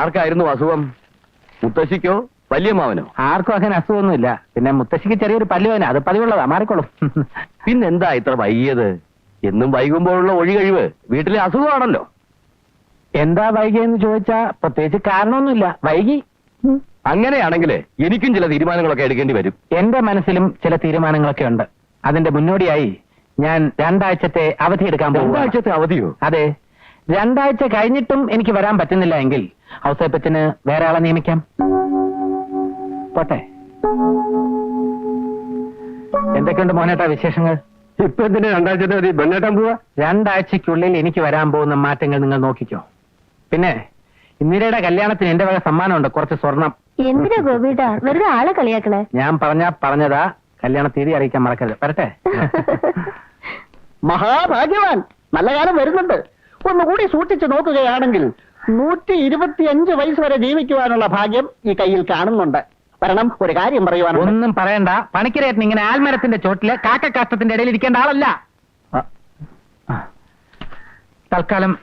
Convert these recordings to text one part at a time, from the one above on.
ആർക്കായിരുന്നു അസുഖം? മുത്തശ്ശിക്കോ വല്യമ്മാവനോ? ആർക്കും അങ്ങനെ അസുഖമൊന്നുമില്ല. പിന്നെ മുത്തശ്ശിക്ക് ചെറിയൊരു പല്ലുവേന, അത് പതിവുള്ളതാ, മാറിക്കോളും. പിന്നെന്താ ഇത്ര വൈകിയത്? എന്നും വൈകുമ്പോഴുള്ള ഒഴികഴിവ് വീട്ടിലെ അസുഖമാണല്ലോ. എന്താ വൈകിയെന്ന് ചോദിച്ചാ പ്രത്യേകിച്ച് കാരണമൊന്നുമില്ല, വൈകി. അങ്ങനെയാണെങ്കിൽ എനിക്കും ചില തീരുമാനങ്ങളൊക്കെ എടുക്കേണ്ടി വരും. എന്റെ മനസ്സിലും ചില തീരുമാനങ്ങളൊക്കെ ഉണ്ട്. അതിന്റെ മുന്നോടിയായി ഞാൻ 2 ആഴ്ചത്തെ അവധി എടുക്കാൻ പോകും. 2 ആഴ്ചത്തെ അവധിയോ? അതെ. 2 ആഴ്ച കഴിഞ്ഞിട്ടും എനിക്ക് വരാൻ പറ്റുന്നില്ല എങ്കിൽ ഔസേപ്പച്ചന് വേറെ ആളെ നിയമിക്കാം. പോട്ടെ. എന്തൊക്കെയുണ്ട് മോനേട്ടാ വിശേഷങ്ങൾ? ഇപ്പൊ എന്തിനാ 2 ആഴ്ചത്തെ അവധി? ബെണ്ണേട്ടാൻ പോവാ? 2 ആഴ്ചക്കുള്ളിൽ എനിക്ക് വരാൻ പോകുന്ന മാറ്റങ്ങൾ നിങ്ങൾ നോക്കിക്കോ. പിന്നെ ഇന്ദിരയുടെ കല്യാണത്തിന് എന്റെ വക സമ്മാനമുണ്ട്, കുറച്ച് സ്വർണം. എന്തിനാ ഗോപിയേട്ടാ വെറുതെ ആളെ കളിയാക്കളെ? ഞാൻ പറഞ്ഞതാ, കല്യാണ തീയതി അറിയിക്കാൻ മറക്കരുത്. വരട്ടെ. മഹാഭാഗ്യവാൻ, നല്ല കാലം വരുന്നുണ്ട്. ഒന്നുകൂടി സൂക്ഷിച്ചു നോക്കുകയാണെങ്കിൽ 125 വയസ്സ് വരെ ജീവിക്കുവാനുള്ള ഭാഗ്യം ഈ കയ്യിൽ കാണുന്നുണ്ട്. വരണം, ഒരു കാര്യം പറയുവാനുണ്ട്. ഒന്നും പറയണ്ട. പണിക്കരേട്ടൻ ഇങ്ങനെ ആൽമരത്തിന്റെ ചോട്ടില് കാക്കക്കാഷ്ടത്തിന്റെ ഇടയിൽ ഇരിക്കേണ്ട ആളല്ല. തൽക്കാലം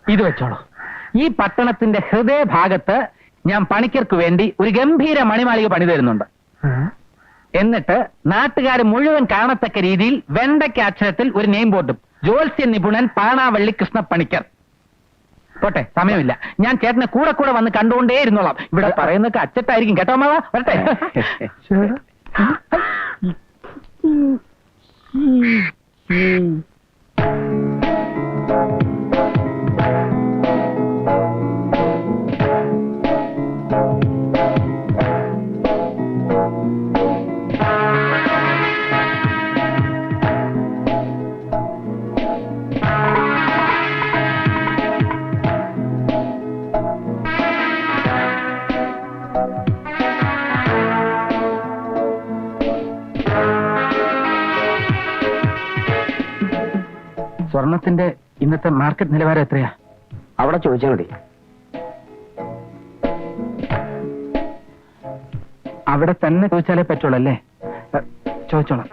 ഇത് വെച്ചോളൂ. ഈ പട്ടണത്തിന്റെ ഹൃദയഭാഗത്ത് ഞാൻ പണിക്കർക്ക് വേണ്ടി ഒരു ഗംഭീര മണിമാളിക പണി തരുന്നുണ്ട്. എന്നിട്ട് നാട്ടുകാർ മുഴുവൻ കാണത്തക്ക രീതിയിൽ വെണ്ടയ്ക്ക അക്ഷരത്തിൽ ഒരു നെയിം ബോർഡും, ജ്യോത്സ്യ നിപുണൻ പാണാവള്ളി കൃഷ്ണ പണിക്കർ. പോട്ടെ, സമയമില്ല. ഞാൻ ചേട്ടനെ കൂടെ വന്ന് കണ്ടുകൊണ്ടേ ഇരുന്നോളാം. ഇവിടെ പറയുന്നൊക്കെ അച്ചട്ടായിരിക്കും കേട്ടോ മാവാ. വരട്ടെ. സ്വർണത്തിന്റെ ഇന്നത്തെ മാർക്കറ്റ് നിലവാരം എത്രയാ? അവിടെ ചോദിച്ചാൽ മതി. അവിടെ തന്നെ ചോദിച്ചാലേ പറ്റുള്ളൂ അല്ലേ? ചോദിച്ചോളാം.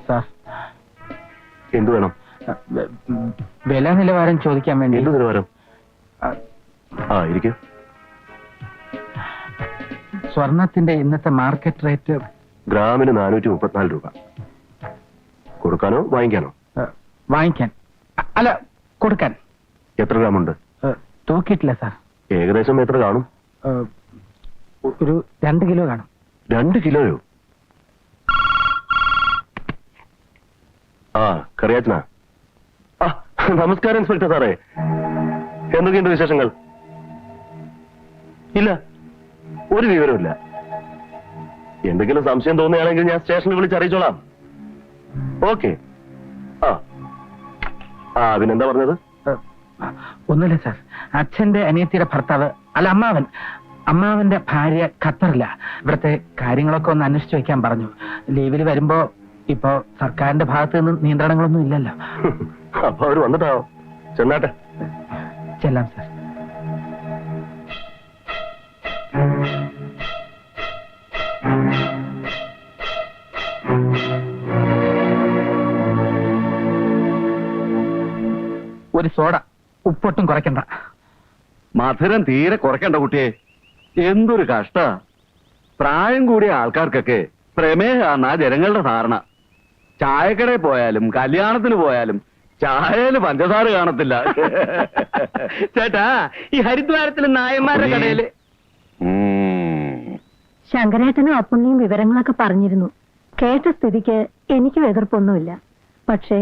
സാർ, എന്തു വേണം? വില നിലവാരം ചോദിക്കാൻ വേണ്ടി. എന്ത് നിലവാരം? ഇരിക്കും. സ്വർണത്തിന്റെ ഇന്നത്തെ മാർക്കറ്റ് റേറ്റ് ഗ്രാമിന് 434 രൂപ. കൊടുക്കാനോ വാങ്ങിക്കാനോ? വാങ്ങിക്കാൻ. അല്ല, കൊടുക്കാൻ. എത്ര ഗ്രാമുണ്ട്? തൂക്കിയിട്ടില്ല സാർ. ഏകദേശം എത്ര കാണും? ഒരു 2 കിലോ കാണും. 2 കിലോയോ? കറിയാച്ചനാ? നമസ്കാരം ഇൻസ്പെക്ടർ സാറേ. എന്തൊക്കെയുണ്ട് വിശേഷങ്ങൾ? ഇല്ല, ഒരു വിവരമില്ല. എന്തെങ്കിലും സംശയം തോന്നുകയാണെങ്കിൽ ഞാൻ സ്റ്റേഷനിൽ വിളിച്ച് അറിയിച്ചോളാം. ഓക്കെ. പിന്നെന്താ പറഞ്ഞത്? ഒന്നുമില്ല സാർ. അച്ഛന്റെ അനിയത്തിയുടെ ഭർത്താവ്, അല്ല അമ്മാവന്റെ ഭാര്യ ഖത്തറില്ല. ഇവിടുത്തെ കാര്യങ്ങളൊക്കെ ഒന്ന് അന്വേഷിച്ചു വെക്കാൻ പറഞ്ഞു. ലീവിൽ വരുമ്പോ ഇപ്പോ സർക്കാരിന്റെ ഭാഗത്ത് നിന്ന് നിയന്ത്രണങ്ങളൊന്നും ഇല്ലല്ലോ. അപ്പൊ അവര് വന്നിട്ടാവോ? ചെന്നാട്ടെ. ചെല്ലാം സാർ. ഒരു സോഡ, ഉപ്പൊട്ടും കുറയ്ക്കണ്ട. മധുരം തീരെ കുറയ്ക്കണ്ട കുട്ടിയെ. എന്തൊരു കഷ്ട. പ്രായം കൂടിയ ആൾക്കാർക്കൊക്കെ പ്രമേഹമാണ് ജനങ്ങളുടെ ധാരണ. ചായക്കടയിൽ പോയാലും കല്യാണത്തിന് പോയാലും ചായയില് പഞ്ചസാര കാണത്തില്ല. ചേട്ടാ, ഈ ഹരിദ്വാരത്തിലെ നായന്മാരുടെ കടയില് ശങ്കരേട്ടനും അപ്പുണ്ണിയും വിവരങ്ങളൊക്കെ പറഞ്ഞിരുന്നു. കേട്ട സ്ഥിതിക്ക് എനിക്കും എതിർപ്പൊന്നുമില്ല. പക്ഷേ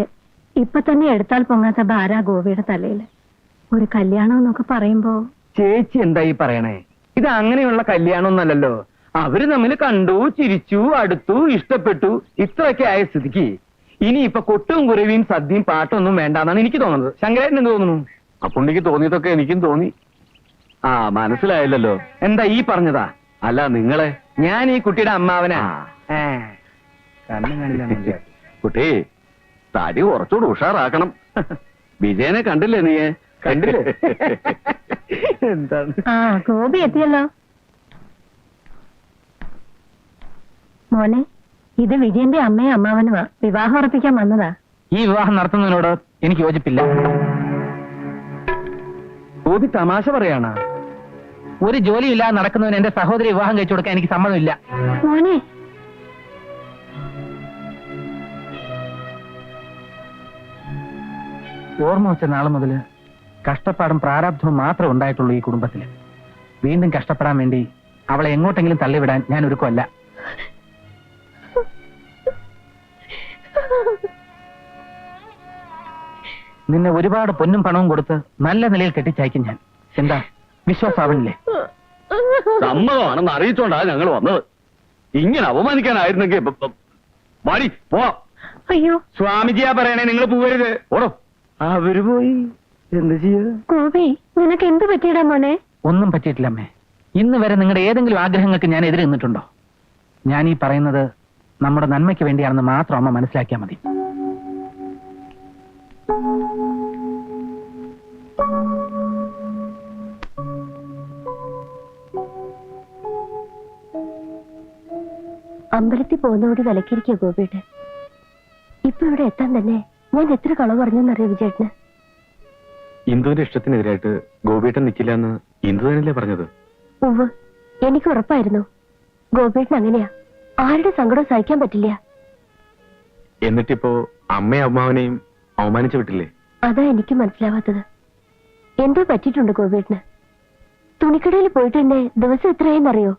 ഇപ്പൊ തന്നെ എടുത്താൽ പൊങ്ങാത്ത ഭാര ഗോപിയുടെ തലയില്. ഒരു കല്യാണം എന്നൊക്കെ പറയുമ്പോ. ചേച്ചി എന്താ ഈ പറയണേ? ഇത് അങ്ങനെയുള്ള കല്യാണമൊന്നല്ലല്ലോ. അവര് തമ്മിൽ കണ്ടു, ചിരിച്ചു, അടുത്തു, ഇഷ്ടപ്പെട്ടു, ഇത്രയൊക്കെ ആയ സ്ഥിതിക്ക് ഇനി ഇപ്പൊ കൊട്ടും കുരവിയും സദ്യയും പാട്ടൊന്നും വേണ്ടാന്നാണ് എനിക്ക് തോന്നുന്നത്. ശങ്കരേട്ടൻ എന്ത് തോന്നുന്നു? അപ്പുണ്ണിക്ക് തോന്നിയതൊക്കെ എനിക്കും തോന്നി. മനസ്സിലായില്ലല്ലോ. എന്താ ഈ പറഞ്ഞതാ? അല്ല, നിങ്ങളെ. ഞാൻ ഈ കുട്ടിയുടെ അമ്മാവനാ. കണ്ണു കാണില്ല. കുട്ടി, തടി കുറച്ചുകൂടെ ഉഷാറാക്കണം. വിജയനെ കണ്ടില്ലേ നീയെ? കണ്ടില്ലേ? എന്താണ്? ഗോപി എത്തിയല്ലോ. മോനെ ഇത് വിജയന്റെ അമ്മയും അമ്മാവനുമാ വിവാഹം ഉറപ്പിക്കാൻ വന്നതാ. ഈ വിവാഹം നടത്തുന്നതിനോട് എനിക്ക് യോജിപ്പില്ല. ഗോപി തമാശ പറയാണ്. ഒരു ജോലിയില്ലാതെ നടക്കുന്നവന് എന്റെ സഹോദരി വിവാഹം കഴിച്ചു കൊടുക്കാൻ എനിക്ക് സമ്മതമില്ല. മോനെ ഓർമ്മ വെച്ച നാളെ മുതൽ കഷ്ടപ്പാടും പ്രാരാബ്ധവും മാത്രമേ ഉണ്ടായിട്ടുള്ളൂ ഈ കുടുംബത്തിൽ. വീണ്ടും കഷ്ടപ്പെടാൻ വേണ്ടി അവളെ എങ്ങോട്ടെങ്കിലും തള്ളിവിടാൻ ഞാൻ ഒരുക്കമല്ല. നിന്നെ ഒരുപാട് പൊന്നും പണവും കൊടുത്ത് നല്ല നിലയിൽ കെട്ടിച്ചയക്കും ഞാൻ. എന്താ വിശ്വാസാവണില്ലേ? സമ്മതമാണെന്ന് അറിയിച്ചോണ്ടാ ഞങ്ങൾ വന്നത്. ഇങ്ങനെ അപമാനിക്കാനായിരുന്നെങ്കിൽ മാറി പോവാം. അയ്യോ സ്വാമിജിയാ പറയണേ, നിങ്ങൾ പോവരുത്. ഓടോ. അവര് പോയി എന്ത് ചെയ്യാ? ഗോപി നിനക്ക് എന്ത് പറ്റിയിടാ മോനെ? ഒന്നും പറ്റിയിട്ടില്ല അമ്മേ. ഇന്ന് വരെ നിങ്ങളുടെ ഏതെങ്കിലും ആഗ്രഹങ്ങൾക്ക് ഞാൻ എതിരെ നിന്നിട്ടുണ്ടോ? ഞാൻ ഈ പറയുന്നത് നമ്മുടെ നന്മയ്ക്ക് വേണ്ടിയാണെന്ന് മാത്രം അമ്മ മനസ്സിലാക്കിയാൽ മതി. അമ്പലത്തിൽ പോകുന്നോടി വിലക്കിരിക്കുക ഗോപിയുടെ. ഇപ്പൊ ഇവിടെ എത്താൻ തന്നെ ഞാൻ എത്ര കളവ് പറഞ്ഞെന്നറിയോ വിജയേട്ടന്? ഇന്ദുവിന്റെ ഇഷ്ടത്തിനെതിരായിട്ട് ഗോപിയേട്ടൻ നിൽക്കില്ല എന്ന് ഇന്ദു തന്നെയല്ലേ പറഞ്ഞത്? ഉവ്വ്, എനിക്ക് ഉറപ്പായിരുന്നു. ഗോപിയേട്ടൻ അങ്ങനെയാ, ആരുടെ സങ്കടവും സഹിക്കാൻ പറ്റില്ല. എന്നിട്ടിപ്പോ അമ്മയും അമ്മാവനെയും അവമാനിച്ചു വിട്ടില്ലേ? അതാ എനിക്ക് മനസ്സിലാവാത്തത്. എന്തോ പറ്റിയിട്ടുണ്ട് ഗോപിയേട്ടന്. തുണിക്കടയിൽ പോയിട്ട് എന്നെ ദിവസം എത്രയെന്നറിയോ?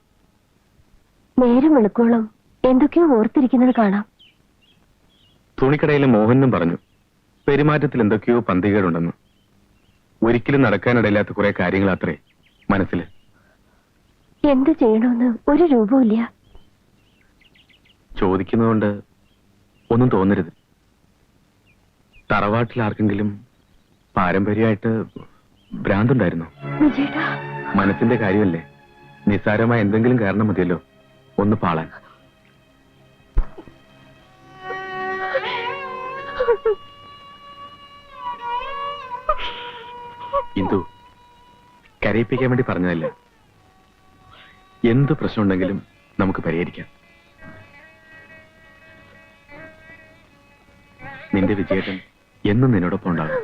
നേരം വെളുക്കോളം എന്തൊക്കെയോ ഓർത്തിരിക്കുന്നത് കാണാം. തുണിക്കടയിലെ മോഹനും പറഞ്ഞു പെരുമാറ്റത്തിൽ എന്തൊക്കെയോ പന്തികേടുണ്ടെന്ന്. ഒരിക്കലും നടക്കാനിടയില്ലാത്ത കുറെ കാര്യങ്ങളാത്രേ മനസ്സിൽ. എന്ത് ചെയ്യണമെന്ന് ഒരു രൂപമില്ല. ചോദിക്കുന്നതുകൊണ്ട് ഒന്നും തോന്നരുത്. തറവാട്ടിൽ ആർക്കെങ്കിലും പാരമ്പര്യമായിട്ട് ഭ്രാന്തുണ്ടായിരുന്നു? വിജയേട്ടാ, മനസ്സിന്റെ കാര്യമല്ലേ, നിസ്സാരമായ എന്തെങ്കിലും കാരണം മതിയല്ലോ ഒന്ന് പാളാൻ. ഇന്ദു, കരയിപ്പിക്കാൻ വേണ്ടി പറഞ്ഞതല്ല. എന്ത് പ്രശ്നമുണ്ടെങ്കിലും നമുക്ക് പരിഹരിക്കാം. നിന്റെ വിജയേട്ടൻ എന്നും നിന്നോടൊപ്പം ഉണ്ടാകും.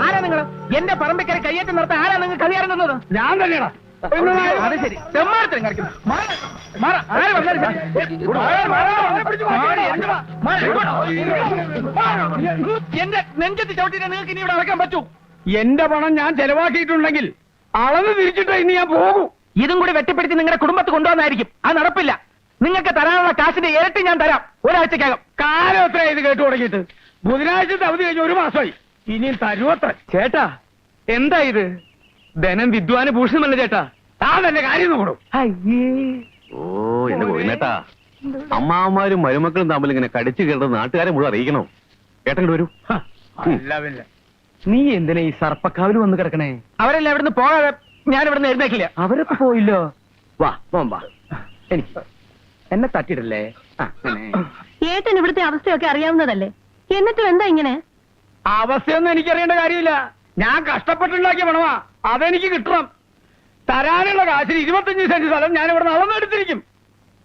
ആരാ നിങ്ങൾ? എന്റെ പറമ്പിക്കര കയ്യേറ്റം നടത്താൻ ആരാ നിങ്ങൾ കളിയാറുന്നത്? ഞാൻ തന്നെയാ. അത് ശരി, തെമ്മാരത്തിനും കളിക്കുന്നു. എന്റെ നെഞ്ചത്ത് ചവിട്ടിട്ട് നിങ്ങൾക്ക് ഇനി ഇവിടെ അടക്കാൻ പറ്റൂ? എന്റെ പണം ഞാൻ ചെലവാക്കിയിട്ടുണ്ടെങ്കിൽ അളന്ന് തിരിച്ചിട്ട് ഇനി ഞാൻ പോകും. ഇതും കൂടി വെട്ടിപ്പിടിച്ച് നിങ്ങളുടെ കുടുംബത്ത് കൊണ്ടുവന്നായിരിക്കും. അത് നടപ്പില്ല. നിങ്ങൾക്ക് തരാനുള്ള കാശിന്റെ ഇരട്ടി ഞാൻ തരാം ഒരാഴ്ചക്കകം. കാലം എത്ര ഇത് കേട്ടു തുടങ്ങിയിട്ട്? ബുധനാഴ്ചത്തെ അവധി കഴിഞ്ഞ് 1 മാസമായി. ഇനിയും തരുവത്ര. ചേട്ടാ, എന്താ ഇത്? ധനം വിദ്വാന് ഭൂഷണമല്ല ചേട്ടാ. താൻ തന്നെ കാര്യം നോക്കണം. ഓ എന്റെ പോയിനേട്ടാ, അമ്മാവന്മാരും മരുമക്കളും തമ്മിൽ ഇങ്ങനെ കടിച്ചു കയറുന്നത് നാട്ടുകാരെ മുഴുവൻ അറിയിക്കണോ? ഏട്ടങ്ങോട്ട് വരൂ. അല്ല പിന്നെ നീ എന്തിനാ ഈ സർപ്പക്കാവിൽ വന്ന് കിടക്കണേ? അവരെല്ലാം ഇവിടുന്ന് പോകാതെ ഞാൻ ഇവിടുന്ന് എഴുന്നേക്കില്ല. അവരൊക്കെ പോയില്ലോ. വാ വാ, എനിക്ക് എന്നെ തട്ടിയിടല്ലേ. ഏട്ടൻ ഇവിടുത്തെ അവസ്ഥയൊക്കെ അറിയാവുന്നതല്ലേ, എന്നിട്ടും എന്താ ഇങ്ങനെ? അവസ്ഥയൊന്നും എനിക്കറിയേണ്ട കാര്യമില്ല. ഞാൻ കഷ്ടപ്പെട്ടുണ്ടാക്കിയ പണമാ, അതെനിക്ക് കിട്ടണം. തരാനുള്ള കാശിന് 25 സെന്റ് സ്ഥലം ഞാൻ ഇവിടെ നടന്നെടുത്തിരിക്കും.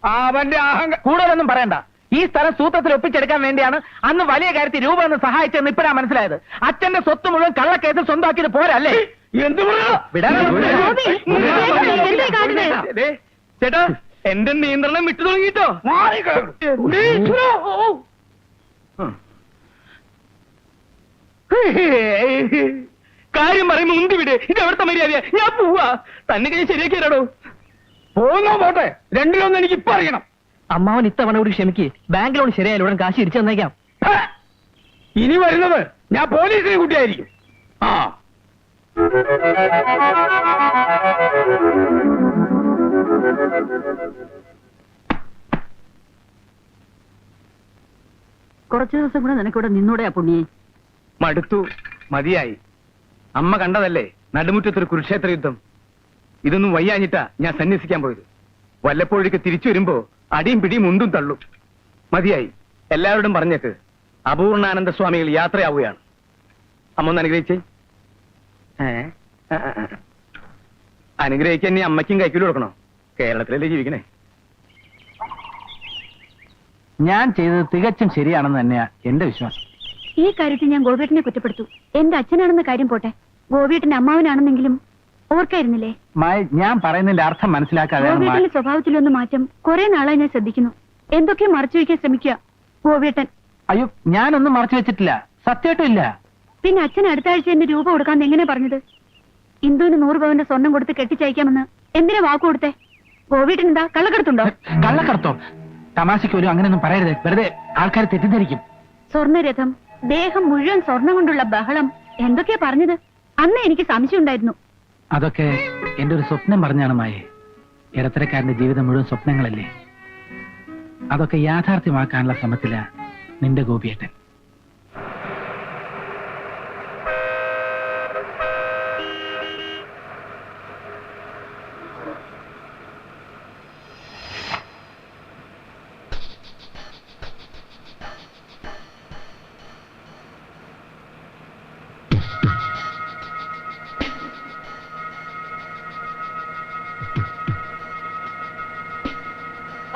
അവന്റെ കൂടുതലൊന്നും പറയണ്ട. ഈ സ്ഥലം സൂത്രത്തിൽ ഒപ്പിച്ചെടുക്കാൻ വേണ്ടിയാണ് അന്ന് വലിയ കാര്യത്തിൽ രൂപ എന്ന് സഹായിച്ചെന്ന് ഇപ്പഴാ മനസ്സിലായത്. അച്ഛന്റെ സ്വത്ത് മുഴുവൻ കള്ളക്കേസിൽ സ്വന്തമാക്കിയത് പോരല്ലേ? എന്ത് ചേട്ടാ, എന്റെ നിയന്ത്രണം വിട്ടു തുടങ്ങിട്ടോ. കാര്യം പറയുമ്പോ ഉന്തി വിട്. ഇത് എവിടുത്തെ മര്യാദ? ഞാൻ പോവാ. തന്നെ കഴിഞ്ഞ് ശരിയാക്കിയാലോ? പോകുന്നോ പോട്ടെ, രണ്ടിലൊന്നും എനിക്ക് ഇപ്പൊ അറിയണം. അമ്മാവൻ ഇത്തവണ കൂടി ക്ഷമിക്ക്. ബാങ്ക് ലോൺ ശരിയായാലും ഉടൻ കാശ് തിരിച്ചു തന്നേക്കാം. ഇനി വരുന്നത് ഞാൻ പോലീസിനെ കൂട്ടിയായിരിക്കും. ആ കുറച്ചു ദിവസം കൂടെ നിനക്കിവിടെ നിന്നൂടെയാ പുണ്യേ? മടുത്തു, മതിയായി. അമ്മ കണ്ടതല്ലേ നടുമുറ്റത്തൊരു കുരുക്ഷേത്ര യുദ്ധം. ഇതൊന്നും വയ്യാഞ്ഞിട്ടാ ഞാൻ സന്യസിക്കാൻ പോയത്. വല്ലപ്പോഴേക്ക് തിരിച്ചു വരുമ്പോ അടിയും പിടിയും മുണ്ടും തള്ളും. മതിയായി. എല്ലാവരോടും പറഞ്ഞേക്ക് അപൂർണാനന്ദ സ്വാമികൾ യാത്രയാവുകയാണ്. അമ്മ ഒന്ന് അനുഗ്രഹിച്ചേ. അനുഗ്രഹിക്കാൻ നീ അമ്മയ്ക്കും കൈക്കൂലി കൊടുക്കണോ? കേരളത്തിലല്ലേ ജീവിക്കണേ. ഞാൻ ചെയ്തത് തികച്ചും ശരിയാണെന്ന് തന്നെയാ എന്റെ വിശ്വാസം. ഈ കാര്യത്തിൽ ഞാൻ ഗോപിയേട്ടനെ കുറ്റപ്പെടുത്തു. എന്റെ അച്ഛനാണെന്ന കാര്യം പോട്ടെ, ഗോപിയേട്ടന്റെ അമ്മാവനാണെന്നെങ്കിലും ഓർക്കായിരുന്നില്ലേ? മായ, ഞാൻ പറയുന്നതിന്റെ അർത്ഥം മനസ്സിലാക്കാതെ ഗോപിയേട്ടന്റെ സ്വഭാവത്തിലൊന്ന് മാറ്റം കുറെ നാളായി ഞാൻ ശ്രദ്ധിക്കുന്നു. എന്തൊക്കെയോ മറച്ചു വയ്ക്കാൻ ശ്രമിക്കുക ഗോപിയേട്ടൻ. അയ്യോ, ഞാനൊന്നും മറച്ചു വെച്ചിട്ടില്ല, സത്യമായിട്ടും ഇല്ല. പിന്നെ അച്ഛൻ അടുത്ത ആഴ്ച എന്റെ രൂപ കൊടുക്കാന്ന് എങ്ങനെ പറഞ്ഞത്? ഇന്ദുവിന് 100 പവന്റെ സ്വർണം കൊടുത്ത് കെട്ടിച്ചയക്കാമെന്ന് എന്തിനാ വാക്ക് കൊടുത്തേ? ഗോപിയേട്ടൻ എന്താ കള്ളക്കടത്തുണ്ടോ? കള്ളക്കടത്തോ? തമാശയ്ക്ക് പോലും അങ്ങനെയൊന്നും പറയരുത്, വെറുതെ ആൾക്കാർ തെറ്റിദ്ധരിക്കും. സ്വർണ്ണരഥം, ദേഹം മുഴുവൻ സ്വർണം കൊണ്ടുള്ള ബഹളം, എന്തൊക്കെയാ പറഞ്ഞത്? അന്ന് എനിക്ക് സംശയം ഉണ്ടായിരുന്നു. അതൊക്കെ എന്റെ ഒരു സ്വപ്നം പറഞ്ഞാണ് മായേ. ഇടത്തരക്കാരന്റെ ജീവിതം മുഴുവൻ സ്വപ്നങ്ങളല്ലേ. അതൊക്കെ യാഥാർത്ഥ്യമാക്കാനുള്ള ശ്രമത്തില നിന്റെ ഗോപിയേട്ടൻ.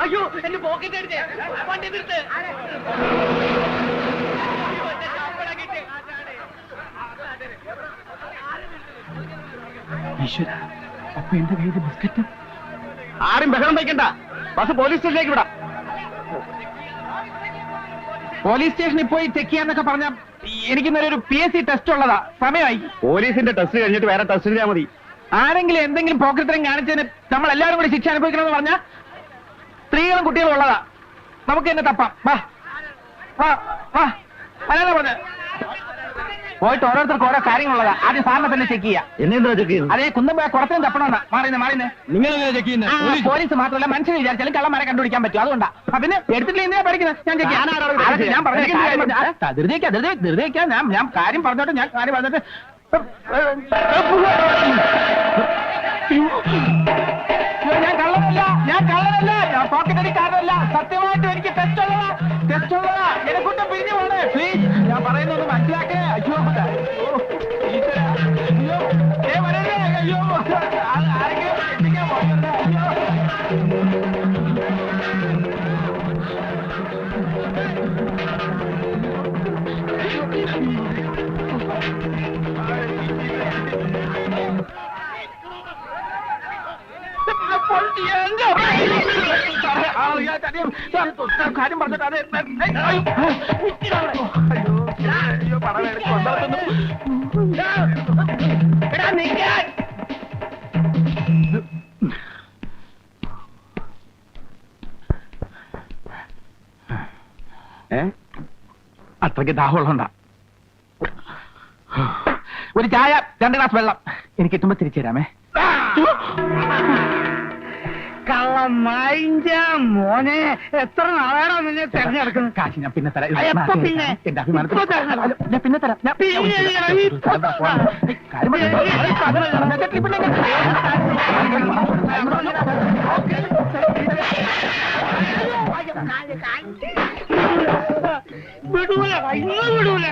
അയ്യോ, എന്റെ പോക്കറ്റ് എടുത്തേ. വണ്ടി നിർത്ത്. ഈശ്വര, അപ്പൊ എന്റെ പേര് ബിസ്ക്കറ്റ്. ആരും ബഹളം വയ്ക്കണ്ട. ബസ് പോലീസ് സ്റ്റേഷനിലേക്ക് വിടാം. പോലീസ് സ്റ്റേഷനിൽ പോയി ചെക്ക് ചെയ്യാന്നൊക്കെ പറഞ്ഞ എനിക്കിന്നൊരു ഒരു PSC ടെസ്റ്റ് ഉള്ളതാ, സമയമായി. പോലീസിന്റെ ടെസ്റ്റ് കഴിഞ്ഞിട്ട് വേറെ ടെസ്റ്റ് ചെയ്താൽ മതി. ആരെങ്കിലും എന്തെങ്കിലും പോക്കറ്ററിങ് കാണിച്ചതിന് നമ്മൾ എല്ലാവരും കൂടി ശിക്ഷ അനുഭവിക്കണമെന്ന് പറഞ്ഞാൽ സ്ത്രീകളും കുട്ടികളും ഉള്ളതാ. നമുക്ക് എന്നെ തപ്പാം. വാ വാ വാ, അല്ലാതെ പറഞ്ഞ പോയിട്ട് ഓരോരുത്തർക്ക് ഓരോ കാര്യങ്ങളുള്ളതാ. ആദ്യം സാറിനെ തന്നെ ചെക്ക് ചെയ്യാം. എന്നെന്താ ചെക്ക് ചെയ്യുന്നത്? അതേ കുന്തം പോയ കുടത്തിനും തപ്പണമെന്നാ. മാറിയുന്നേ നിങ്ങൾ ചെക്ക് ചെയ്യുന്നത്? പോലീസ് മാത്രമല്ല, മനുഷ്യന് വിചാരിച്ചാലും കള്ളന്മാരെ കണ്ടുപിടിക്കാൻ പറ്റും. അതുകൊണ്ടാ. പിന്നെ എടുത്തിട്ടില്ല എന്തിനാ പഠിക്കുന്നത്? ഞാൻ ചെക്ക് ചെയ്യാം. ഞാൻ ധൃതിവെക്കാം. ഞാൻ കാര്യം പറഞ്ഞോട്ടെ. ഞാൻ കള്ളനല്ല, ഞാൻ പോക്കറ്റ് അടിക്കാരനല്ല. സത്യമായിട്ടും എനിക്ക് ടെസ്റ്റ് ഉള്ളതാ. എന്നെ കൊണ്ട് പിരിഞ്ഞു പോണേ പ്ലീസ്. ഞാൻ പറയുന്നത് മനസ്സിലാക്കേ. അയ്യോ ഈശ്വരാ. അയ്യോ വരരുതേ. അയ്യോ ആരെങ്കിലും എത്തിക്കാൻ പോകരുത്. അയ്യോ. കാര്യം പറഞ്ഞിട്ട് അയ്യോ പണം അത്രയ്ക്ക് ദാഹമുള്ളണ്ടാ. ഒരു ചായ, 2 ഗ്ലാസ് വെള്ളം എനിക്ക് കിട്ടുമ്പോ തിരിച്ചു തരാമേ. മോനെ, എത്ര നാളാണോ നിന്നെ തെരഞ്ഞെടുക്കുന്നത്? കാശ് ഞാൻ പിന്നെ തരാം. എപ്പോ പിന്നെ? എന്റെ അഭിമാനത്തിൽ ഞാൻ പിന്നെ തരാം. വിടൂല, ഇന്ന് വിടൂല.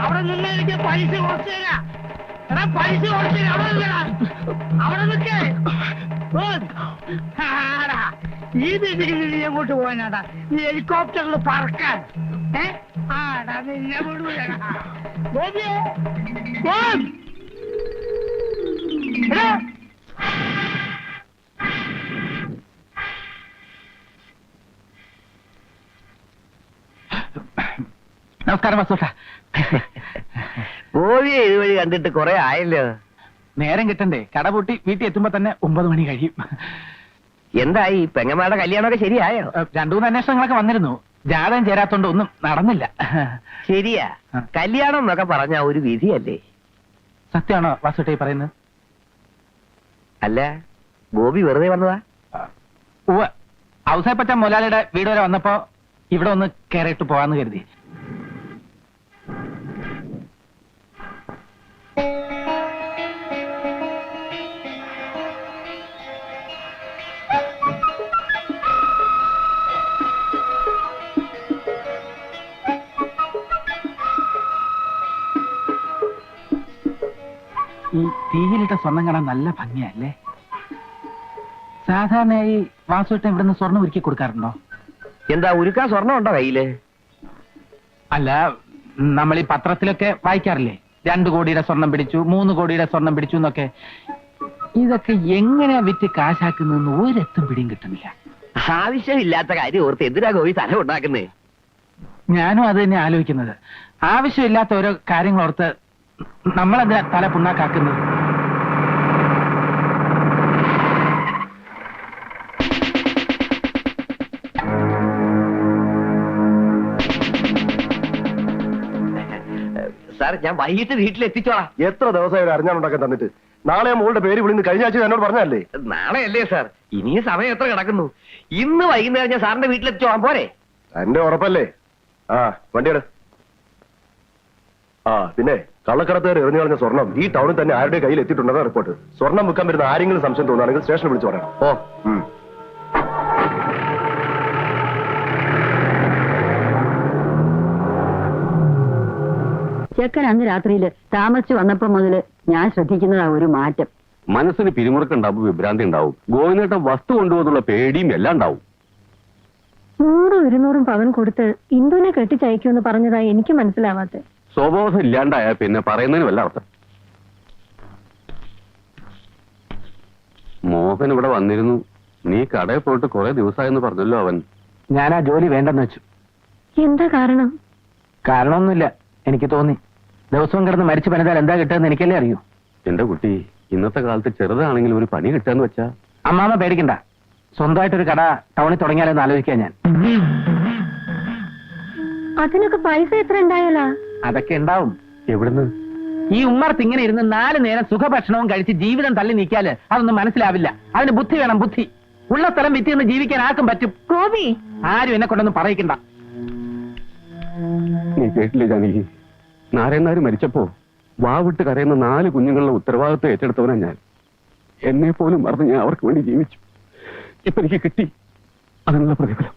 അവിടെ നിന്ന് എനിക്ക് പൈസ കുറച്ച് തരാം. എടാ പൈസ കുറച്ച് അവിടെ നിൽക്കേ. ഈ രീതിയിൽ നീ എങ്ങോട്ട് പോകാനാടാ? ഈ ഹെലികോപ്റ്ററിൽ പറക്കാൻ. ആടാ നിന്നെ വിടൂലടാ. ഗോപിയേ, ഗോപ്. എടാ നമസ്കാരം വസൂട്ട. ഗോപിയെ ഇതുവഴി കണ്ടിട്ട് കുറെ ആയല്ലോ. നേരം കിട്ടണ്ടേ? കട പൂട്ടി വീട്ടിൽ എത്തുമ്പോ തന്നെ 9 മണി കഴിയും. എന്തായി പെങ്ങന്മാരുടെ കല്യാണമൊക്കെ ശരിയായോ? 2-3 അന്വേഷണങ്ങളൊക്കെ വന്നിരുന്നു. ജാതകം ചേരാത്തോണ്ട് ഒന്നും നടന്നില്ല. ശരിയാ, കല്യാണം എന്നൊക്കെ പറഞ്ഞ ഒരു വിധിയല്ലേ? സത്യമാണോ വാസുട്ടേ പറയുന്നത്? അല്ല, ഗോപി വെറുതെ വന്നതാ? ഉവ്വ്, ഔസേപ്പറ്റ മുതലാളിയുടെ വീട് വരെ വന്നപ്പോ ഇവിടെ ഒന്ന് കയറിയിട്ട് പോവാന്ന് കരുതി. ഈ തീയിലിട്ട സ്വർണം കാണാൻ നല്ല ഭംഗിയല്ലേ? സാധാരണയായി വാസുവേട്ടൻ ഇവിടുന്ന് സ്വർണം ഒരുക്കി കൊടുക്കാറുണ്ടോ? എന്താ ഉരുക്കാൻ സ്വർണ്ണം ഉണ്ടോ കയ്യില്? അല്ല, നമ്മൾ ഈ പത്രത്തിലൊക്കെ വായിക്കാറില്ലേ, 2 കോടിയുടെ സ്വർണം പിടിച്ചു, 3 കോടിയുടെ സ്വർണം പിടിച്ചു എന്നൊക്കെ. ഇതൊക്കെ എങ്ങനെയാ വിറ്റ് കാശാക്കുന്നതെന്ന് ഒരെത്തും പിടിയും കിട്ടുന്നില്ല. ആവശ്യമില്ലാത്ത കാര്യം ഓർത്ത് എന്തിനാ ഗോപി തല ഉണ്ടാക്കുന്നേ? ഞാനും അത് തന്നെ ആലോചിക്കുന്നത്. ആവശ്യമില്ലാത്ത ഓരോ കാര്യങ്ങൾ ഓർത്ത് നമ്മളെന്തിനാ തല പുണ്ണാക്കാക്കുന്നത്? സാർ, ഞാൻ വൈകിട്ട് വീട്ടിലെത്തിച്ചോളാം. എത്ര ദിവസമായി ഒരു അറിഞ്ഞാലുണ്ടാക്കാൻ തന്നിട്ട്? നാളെ മോളുടെ പേര് വിളിന്ന് കഴിഞ്ഞ ആഴ്ച എന്നോട് പറഞ്ഞല്ലേ? നാളെ അല്ലേ സാർ? ഇനിയും സമയം എത്ര കിടക്കുന്നു? ഇന്ന് വൈകുന്നേരം ഞാൻ സാറിന്റെ വീട്ടിലെത്തിച്ചോളാം, പോരെ? എന്റെ ഉറപ്പല്ലേ? ആ, വണ്ടിയുടെ. ആ, പിന്നെ കള്ളക്കടത്തുകാർ എറിഞ്ഞു കളഞ്ഞ സ്വർണം ഈ ടൗണിൽ തന്നെ ആരുടെ കയ്യിൽ എത്തിയിട്ടുണ്ടെന്ന റിപ്പോർട്ട്. സ്വർണം വിൽക്കാൻ വരുന്ന ആരെങ്കിലും സംശയം തോന്നുകയാണെങ്കിൽ സ്റ്റേഷനിൽ വിളിച്ചു പറയണം. ഓ. ചെക്കൻ അന്ന് രാത്രിയിൽ താമസിച്ചു വന്നപ്പോ മുതല് ഞാൻ ശ്രദ്ധിക്കുന്നതാ ഒരു മാറ്റം. മനസ്സിന് പിരിമുറുക്കുണ്ടാവും, വിഭ്രാന്തി ഉണ്ടാവും, ഗോവിന്ദേട്ടൻ വസ്തു കൊണ്ടുപോകുന്നുള്ള പേടിയും എല്ലാം ഉണ്ടാവും. 100-200 പവൻ കൊടുത്ത് ഇന്ദുവിനെ കെട്ടിച്ചയക്കുമെന്ന് പറഞ്ഞതായി എനിക്ക് മനസ്സിലാവാത്തെ. സ്വബോധം ഇല്ലാണ്ടായ പിന്നെ പറയുന്നതിന് വല്ല അർത്ഥം. മോഹൻ ഇവിടെ വന്നിരുന്നു. നീ കടയിൽ പോയിട്ട് കുറെ ദിവസമായെന്ന് പറഞ്ഞല്ലോ അവൻ. ഞാൻ ആ ജോലി വേണ്ടെന്ന് വെച്ചു. എന്താ കാരണം? കാരണമൊന്നുമില്ല, എനിക്ക് തോന്നി. ദിവസവും കിടന്ന് മരിച്ചു പണിതാൽ എന്താ കിട്ടുമെന്ന് എനിക്കല്ലേ അറിയൂ. എന്റെ കുട്ടി, ഇന്നത്തെ കാലത്ത് ചെറുതാണെങ്കിലും ഒരു പണി കിട്ടാന്ന് വെച്ചാ. അമ്മാമ പേടിക്കണ്ട, സ്വന്തമായിട്ടൊരു കട ടൗണിൽ തുടങ്ങിയാലെന്ന് ആലോചിക്കാൻ ഞാൻ. അതിനൊക്കെ പൈസ എത്ര ഉണ്ടായാലാ? അതൊക്കെ ഉണ്ടാവും. എവിടുന്ന്? ഈ ഉമ്മർത്ത് ഇങ്ങനെ ഇരുന്ന് 4 നേരം സുഖഭക്ഷണവും കഴിച്ച് ജീവിതം തള്ളി നീക്കിയാല് അതൊന്നും മനസ്സിലാവില്ല. അതിന് ബുദ്ധി വേണം, ബുദ്ധി. ഉള്ള സ്ഥലം വിറ്റ് നിന്ന് ജീവിക്കാൻ ആർക്കും പറ്റും. ഗോപി, ആരും എന്നെ കൊണ്ടൊന്നും പറയിക്കണ്ട. നീ കേട്ടില്ലേ ജാനകി? നാരായണനാര് മരിച്ചപ്പോ വാവിട്ട് കരയുന്ന 4 കുഞ്ഞുങ്ങളുടെ ഉത്തരവാദിത്വം ഏറ്റെടുത്തവനാ ഞാൻ. എന്നെ പോലും മറന്ന് ഞാൻ അവർക്ക് വേണ്ടി ജീവിച്ചു. ഇപ്പൊ എനിക്ക് കിട്ടി അതിനുള്ള പ്രതിഫലം.